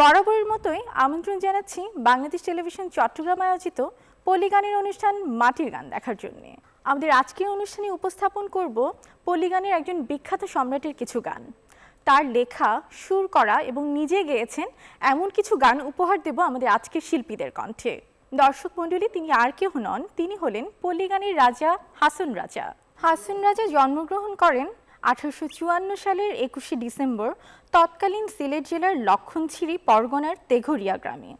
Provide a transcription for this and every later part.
বরাবরের মতোই আমন্ত্রণ জানাচ্ছি বাংলাদেশ টেলিভিশন চট্টগ্রাম আয়োজিত পল্লী গানের অনুষ্ঠান মাটির গান দেখার জন্য। আমাদের আজকের অনুষ্ঠানে উপস্থাপন করব পল্লী গানের একজন বিখ্যাত সম্রাটের কিছু গান। তার লেখা, সুর করা এবং নিজে গেয়েছেন এমন কিছু গান উপহার দেব আমাদের আজকের শিল্পীদের কণ্ঠে। দর্শক মণ্ডলী, তিনি আর কেউ নন, তিনি হলেন পল্লী গানের রাজা হাসন রাজা। হাসন রাজা জন্মগ্রহণ করেন 1854 সালের 21শে ডিসেম্বর তৎকালীন সিলেট জেলার লক্ষণছিরি পরগনার তেঘরিয়া গ্রামে।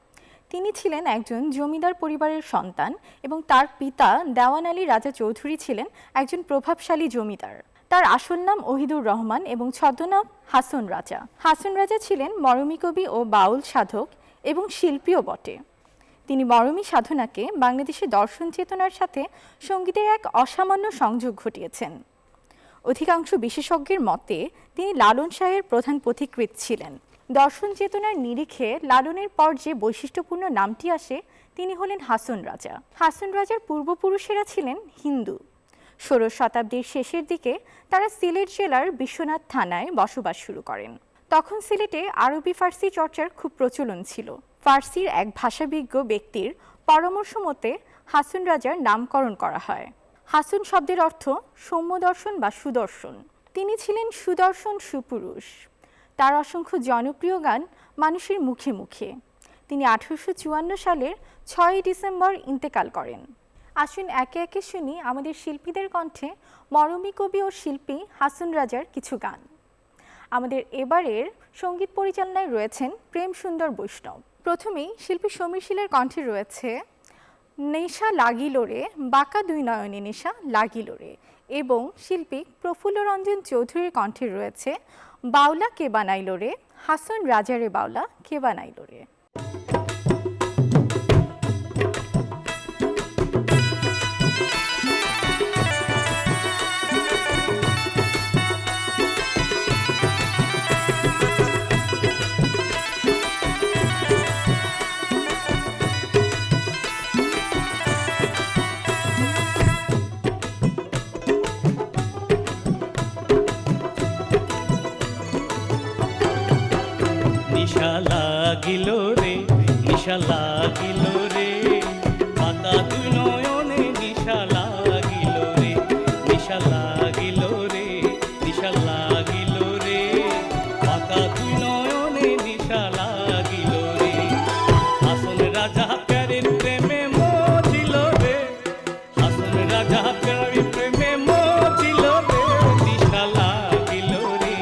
তিনি ছিলেন একজন জমিদার পরিবারের সন্তান এবং তার পিতা দেওয়ান আলী রাজা চৌধুরী ছিলেন একজন প্রভাবশালী জমিদার। তার আসল নাম ওহিদুর রহমান এবং ছদ্মনাম হাসন রাজা। হাসন রাজা ছিলেন মরমী কবি ও বাউল সাধক এবং শিল্পীও বটে। তিনি মরমী সাধনাকে বাংলাদেশের দর্শন চেতনার সাথে সঙ্গীতের এক অসামান্য সংযোগ ঘটিয়েছেন। অধিকাংশ বিশেষজ্ঞের মতে তিনি লালন শাহের প্রধান পথিকৃৎ ছিলেন। দর্শন চেতনার নিরিখে লালনের পর যে বৈশিষ্ট্যপূর্ণ নামটি আসে তিনি হলেন হাসন রাজা। হাসন রাজার পূর্বপুরুষেরা ছিলেন হিন্দু। 16 শতাব্দীর শেষের দিকে তারা সিলেট জেলার বিশ্বনাথ থানায় বসবাস শুরু করেন। তখন সিলেটে আরবি ফার্সি চর্চার খুব প্রচলন ছিল। ফার্সির এক ভাষাবিজ্ঞ ব্যক্তির পরামর্শ মতে হাসন রাজার নামকরণ করা হয়। হাসন শব্দের অর্থ সৌম্য দর্শন বা সুদর্শন। তিনি ছিলেন সুদর্শন সুপুরুষ। তার অসংখ্য জনপ্রিয় গান মানুষের মুখে মুখে। তিনি 1854 সালের 6 ডিসেম্বর ইন্তেকাল করেন। আসুন একে একে শুনি আমাদের শিল্পীদের কণ্ঠে মরমী কবি ও শিল্পী হাসন রাজার কিছু গান। আমাদের এবারের সঙ্গীত পরিচালনায় রয়েছেন প্রেম সুন্দর বৈষ্ণব। প্রথমেই শিল্পী সমীর শীলের কণ্ঠে রয়েছে নেশা লাগিল রে, বাঁকা দুই নয়নে নেশা লাগিল রে, এবং শিল্পী প্রফুল্ল রঞ্জন চৌধুরীর কণ্ঠে রয়েছে বাউলা কে বানাইল রে, হাসন রাজারে বাউলা কে বানাইল রে। নিশা লাগিল রে, নিশা লাগিল রে, বাঁকা দুই নয়নে নিশা লাগিল রে, নিশা লাগিল রে, নিশা লাগিল রে, বাঁকা দুই নয়নে নিশা লাগিল রে, হাসন রাজা প্যারের প্রেমে মজিল রে, হাসন রাজা প্যারের প্রেমে মজিল রে, নিশা লাগিল রে,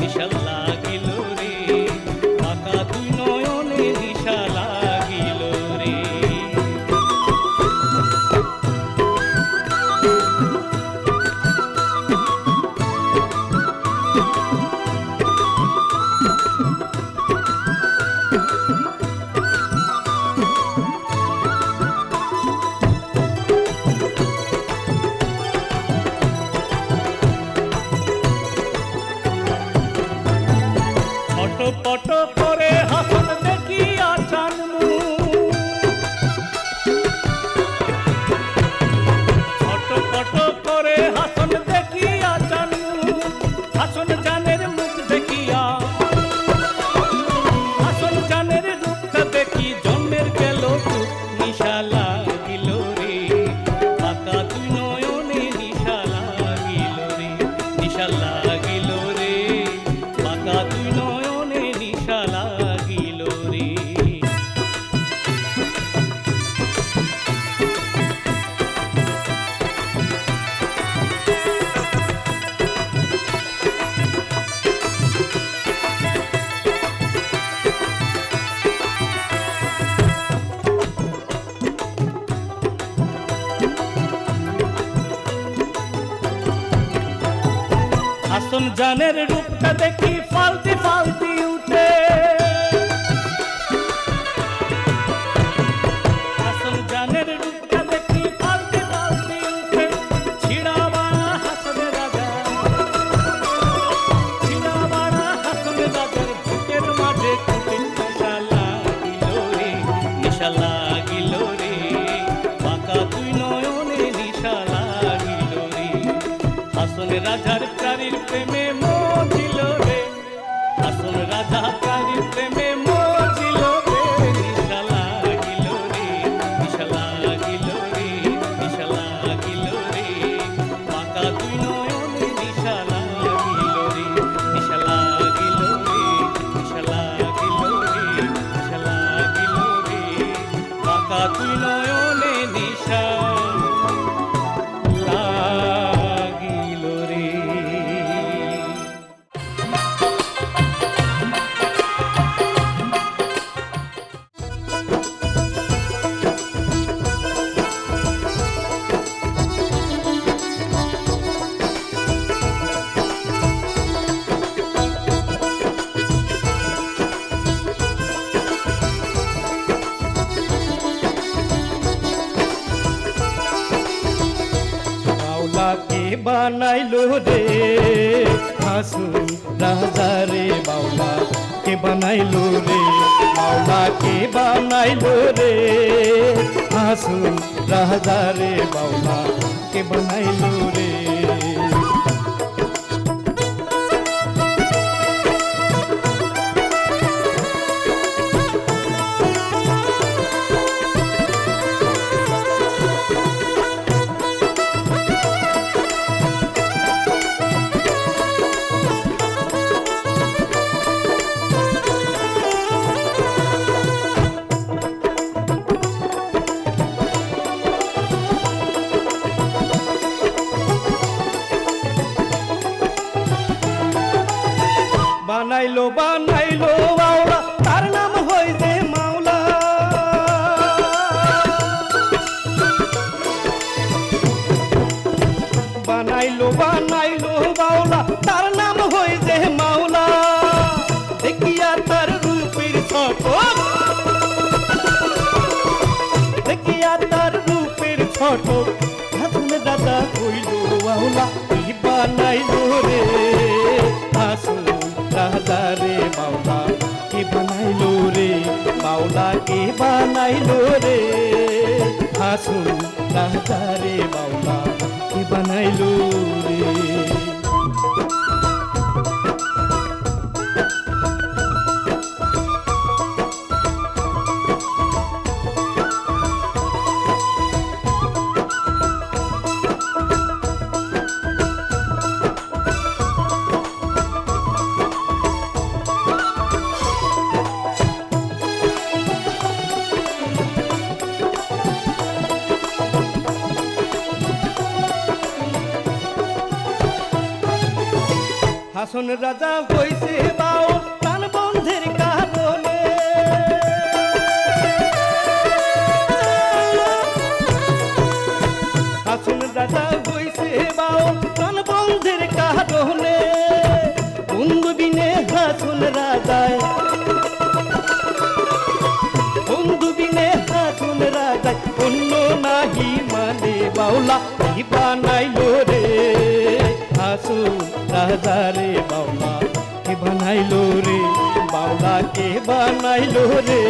নিশা লাগিল রে, বাঁকা দুই নয়নে নিশা লাগিল রে। ছটপট করে হাসন দেখিয়া চানমু, ছটপট করে হাসন দেখিয়া চানমু, হাসন জানের মুখ দেখিয়া, হাসন জানের রূপটা দেখি জন্মের গেল টুক, নিশা লাগিল রে, বাঁকা দুই নয়নে নিশা লাগিল রে, নিশা লাগিল রে, বাঁকা দুই নয়নে নিশা লাগিল রে। হাসন জানের রূপটা দেখি ফালতি ফালতি উঠে, হাসন জানের রূপটা দেখি ফালতি ফালতি উঠে, ছিড়াবাড়া হাসন রাজা, ছিড়াবাড়া হাসন রাজার বুকের মাঝে খুঁটে, নেশা লাগিল রে, নেশা লাগিল রে, বাঁকা দুই নয়নে নিশা লাগিল রে, হাসন রাজার প্রাণীর প্রেমে মজিল রে, হাসন রাজা প্রাণীর প্রেমে মজিল পাকা তুই নয়নে নিশা লাগিল রে। বাউলাকে বানাইলো রে হাসুন রাজা রে, বাউলা কে বানাইলো রে, বাউলা কে বানাইলো রে হাসুন রাজা রে, বাউলা কে বানাইলো রে। বানাইলো বানাইলো বাউলা তার নাম হইছে মাওলা, বানাইলো বানাইলো বাউলা তার নাম হইছে মাওলা, দেখিয়া তার রূপের ছটক, দেখিয়া তার রূপের ছটক হাসুন দাদা হইলো বাউলা কি বানাইলো রে হাসুন রাজা রে, বাউলা কে বানাইলো রে, বাউলা কে বানাইলো রে হাসুন রাজা রে, বাউলা কে বানাইলো রে। হাসন রাজা হইছে বাউ তান বন্ধের কারণে, হাসন রাজা হইছে বাউ তান বন্ধের কারণে, বন্ধু বিনে হাসন রাজায়, বন্ধু বিনে হাসন রাজায় অন্য নাহি মানে, বাউলা কি বানাইলো রে হাসুন রাজা রে, বাউলা কে বানাইলো রে, বাউলা কে বানাইলো রে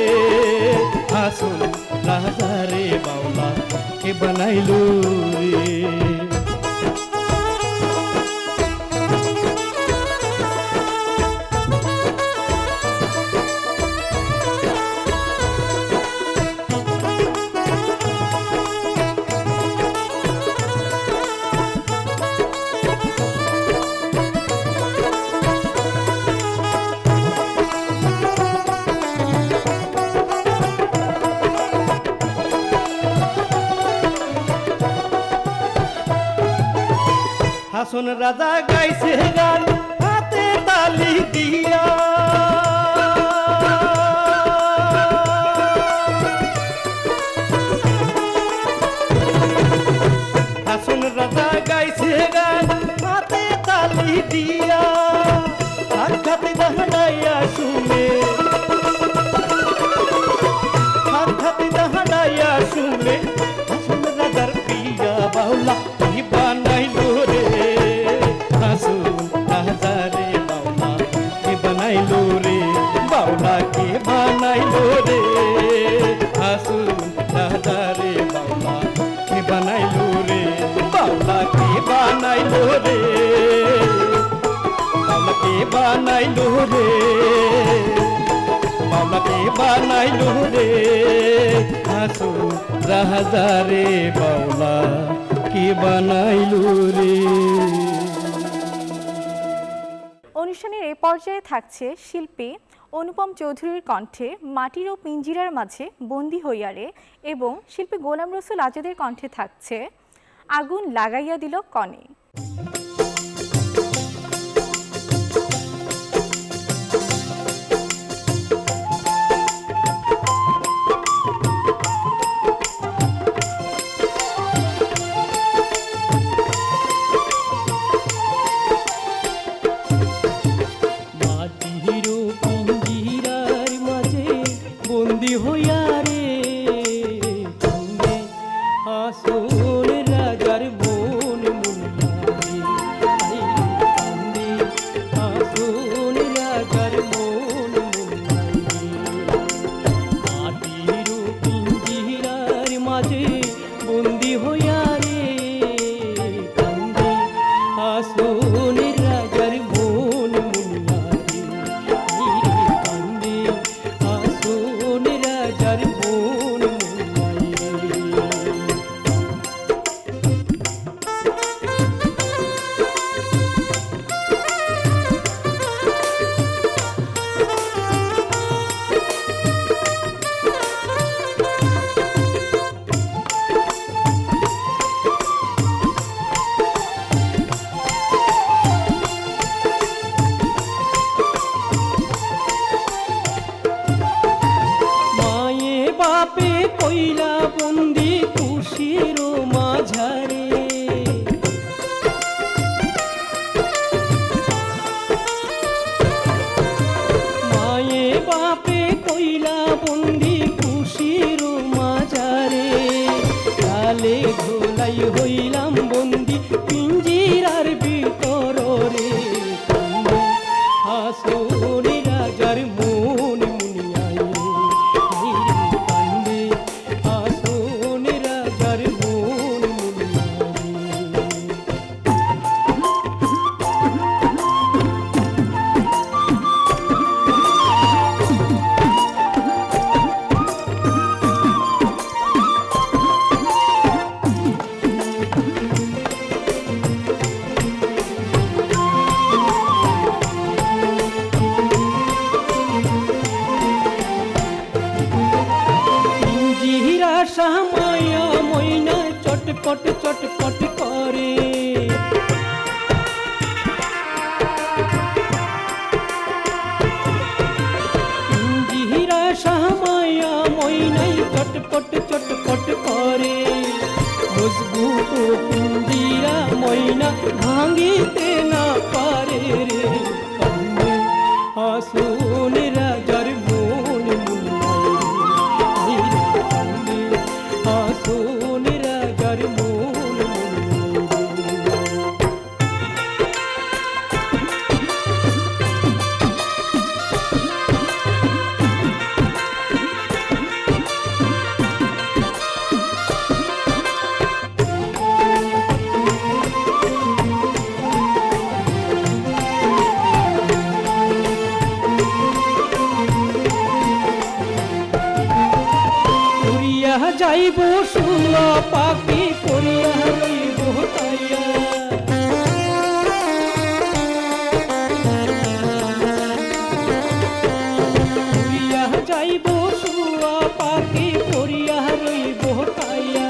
হাসুন রাজা রে, বাউলা কে বানাইলো রে। হাসন রাজা গাইছে গান হাতে তালি দিয়া, হাসন রাজা গাইছে গান হাতে তালি দিয়া, সাক্ষাতে দাঁড়াইয়া শুনে, সাক্ষাতে দাঁড়াইয়া শুনে হাসন রাজার প্রিয়া, বাউলা কি বানাইলো রে হাসুন রাজা রে, বাউলা কে বানাইলো রে, বাউলা কে বানাইলো রে হাসুন রাজা রে, বাউলা কে বানাইলো রে, বাউলা কে বানাইলো রে, বাউলা কে বানাইলো রে, বাউলা কে বানাইলো রে হাসুন রাজা রে, বাউলা কে বানাইলো রে। অনুষ্ঠানের এই পর্যায়ে থাকছে শিল্পী অনুপম চৌধুরীর কণ্ঠে মাটির ও পিঞ্জিরার মাঝে বন্দি হইয়া রে এবং শিল্পী গোলাম রসুল আজাদের কণ্ঠে থাকছে আগুন লাগাইয়া দিল কনে। বন্দি হইয়া রে কান্দে আসল রাজার মন মুন্নারে, কান্দে আসল রাজার মন মুন্নারে। মাটির পিঞ্জিরার মাঝে বন্দি হইয়া রে কান্দে আসল রাজার মন মুন্নারে, কান্দে আসল রাজার মন মুন্নারে। মায়ে বাপে কইলা বন্দি খুশির মাঝারে, মায়ে বাপে কইলা বন্দি খুশির মাঝারে। কালে ধোলাই হইলাম বন্দি পিঞ্জিরার ভিতর রে, কান্দে আসল রাজার মন মুনিয়ায়, কান্দে আসল রাজার মন মুনিয়ায়। পিঞ্জিরা সামায়া ময়না চটপট চটপট করে, পিঞ্জিরা সামায়া ময়নাই চটপট চটপট করে। মজবুত পিঞ্জিরা ময়না ভাঙিতে না পারে রে, কান্দে আসল রাজার মন মুন্নারে, কান্দে আসল রাজার মন মুন্নারে। উড়িয়া যাইব শুয়া পাখি করিয়া রইব তাইয়া, উড়িয়া যাইব শুয়া পাখি করিয়া রইব তাইয়া।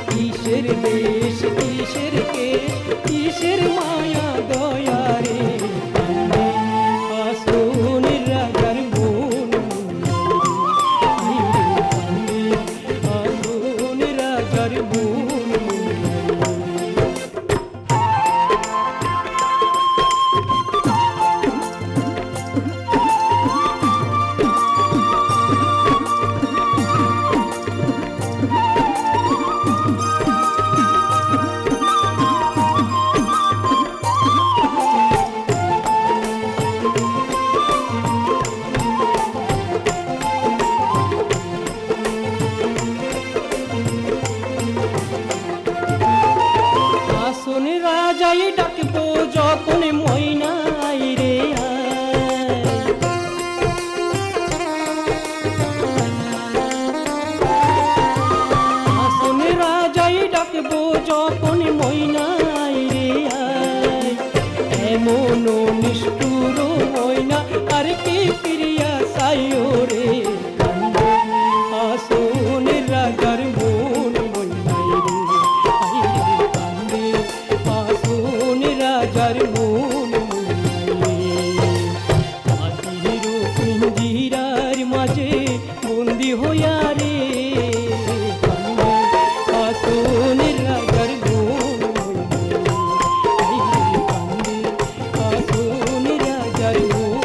কিসের দেশ কিসের কেশ কিসের মায়া দয়া রে, কান্দে আসল রাজার মন মুন্নারে, কান্দে আসল রাজার মন মুন্নারে। যাইও রে কান্দে আসুন রাজার মন মইনাই রে আইরে কান্দে আসুন রাজার মন মইনাই মাটির পিঞ্জিরার মাঝে বন্দি হইয়া রে কান্দে আসুন রাজার মন মইনাই আইরে কান্দে আসুন রাজার মন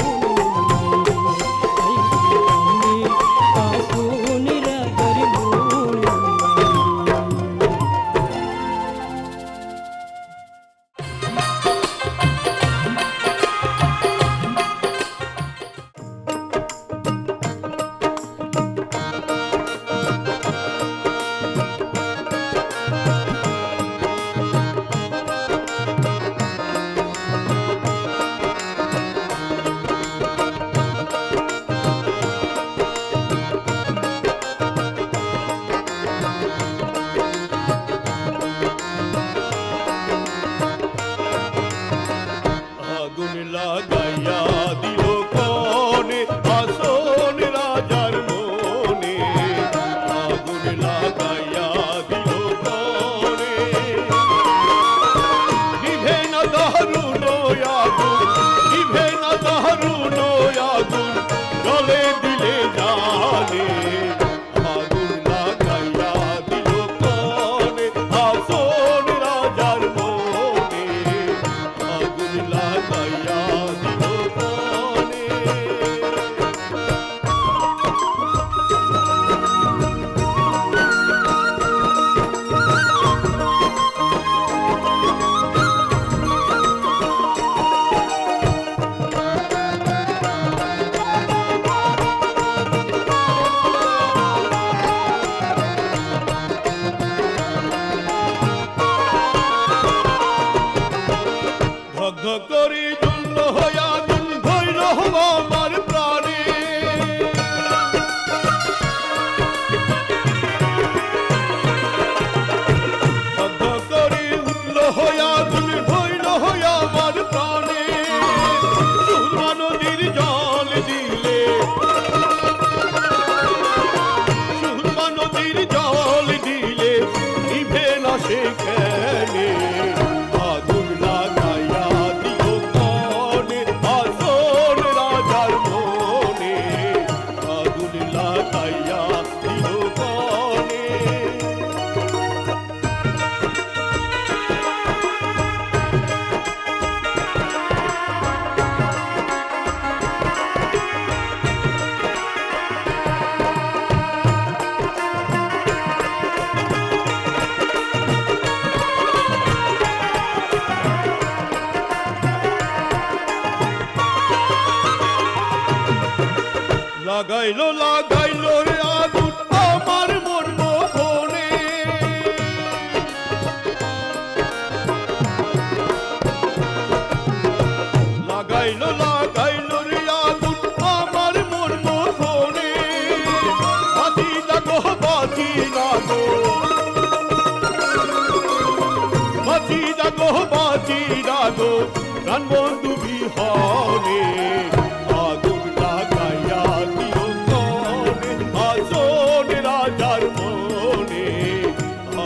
আগুন লাগাইয়া দিল কনে আসন রাজার মনে আগুন লাগাইয়া দিল কনে নিভে না দারুণ আগুন নিভে না দারুণ আগুন জলে দিলে জানে আগুন লাগাইয়া দিল কনে আসন রাজার মনে আগুন লাগাইয়া দিল কনে ধক ধক করে জ্বলল আগুন ধইল আমার প্রাণে ধক ধক করে উঠল আগুন ধইল আমার প্রাণে সুরমা নদীর জল দিলে সুরমা নদীর জল দিলে নিভে না সেখানে আগুন লাগাইয়া দিল কনে আসন রাজার মনে আগুন লাগাইয়া দিল কনে লাগাইলো লাগাইলো রে আগুন আমার মন মোহনে লাগাইলো লাগাইলো রে আগুন আমার মন মোহনে বাতি লাগো বাতি লাগো বাতি লাগো বাতি লাগো প্রাণ বন্ধু বিহনে আগুন লাগাইয়া দিল কনে আসন রাজার মনে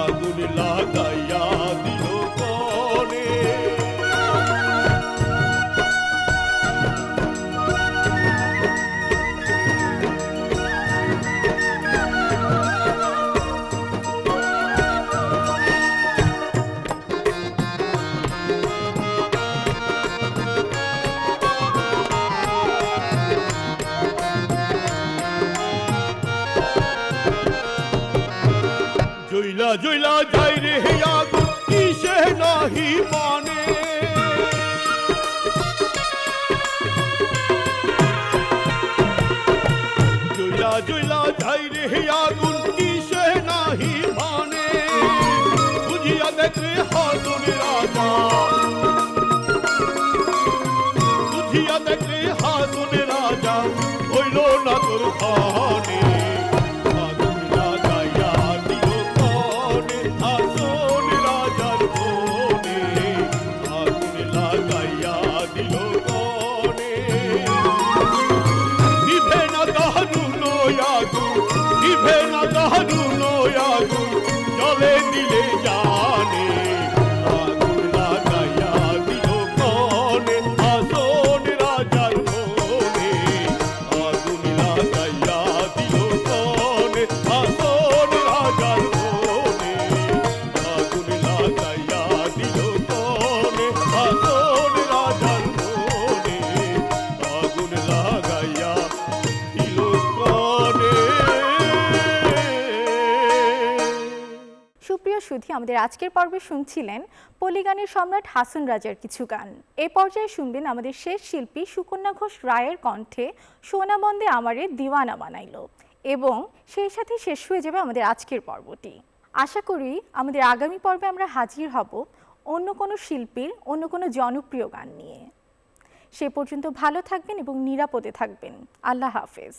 আগুন লাগাইয়া দিল কনে জইলা জইলা যাই রে আগুন কিসে নাহি পানে জইলা জইলা যাই রে আগুন কিসে নাহি পানে বুঝিয়া দেখে হাসন রাজা বুঝিয়া দেখে হাসন রাজা হইল না তোর খানে আগুন লাগাইয়া দিল কনে আসন রাজার মনে আগুন লাগাইয়া দিল কনে নিভে না নিভে না দারুণ আগুন জলে দিলে জানে আগুন লাগাইয়া দিল কনে আসন রাজার মনে আগুন লাগাইয়া দিল কনে আসন রাজার মনে আগুন লাগাইয়া দিল কনে আসন রাজার মনে আগুন লাগাইয়া দিল কনে। সুপ্রিয় সুধী, আমাদের আজকের পর্বে শুনছিলেন পল্লীগানের সম্রাট হাসন রাজার কিছু গান। এ পর্যায়ে শুনবেন আমাদের শেষ শিল্পী সুকন্যা ঘোষ রায়ের কণ্ঠে সোনা বন্দে আমারে দিওয়ানা বানাইলো, এবং সেই সাথে শেষ হয়ে যাবে আমাদের আজকের পর্বটি। আশা করি আমাদের আগামী পর্বে আমরা হাজির হব অন্য কোনো শিল্পীর অন্য কোনো জনপ্রিয় গান নিয়ে। সে পর্যন্ত ভালো থাকবেন এবং নিরাপদে থাকবেন। আল্লাহ হাফেজ।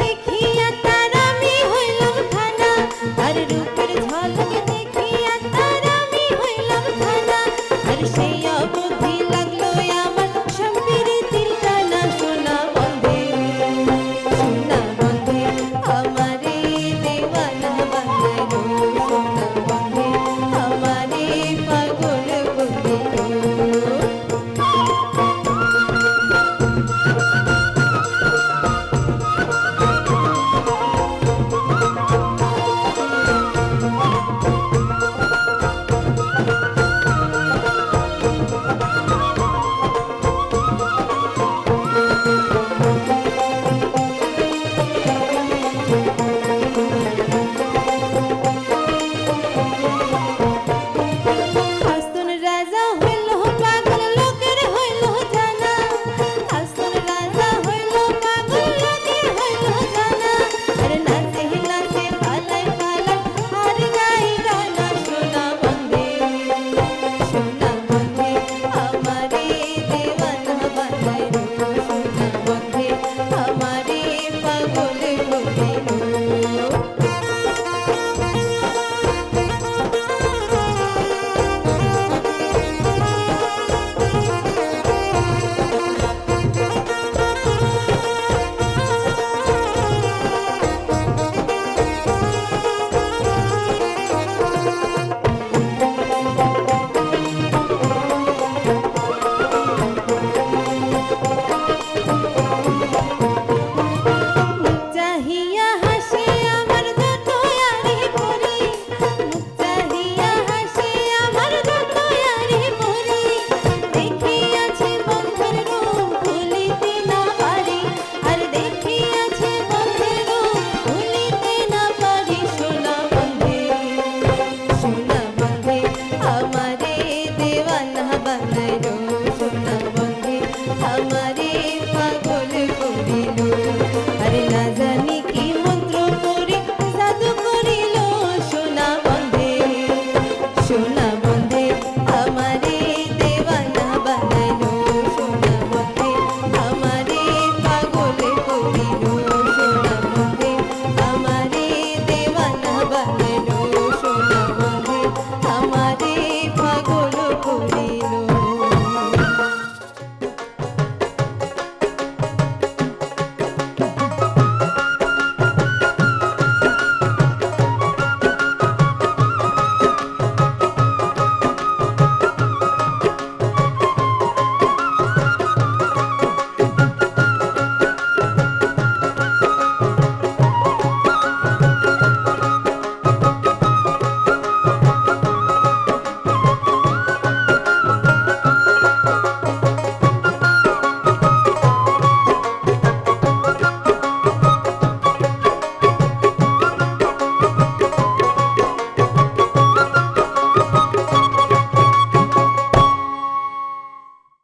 দেখিয়া তার আমি হইলাম খানা, আর রূপের ঝলক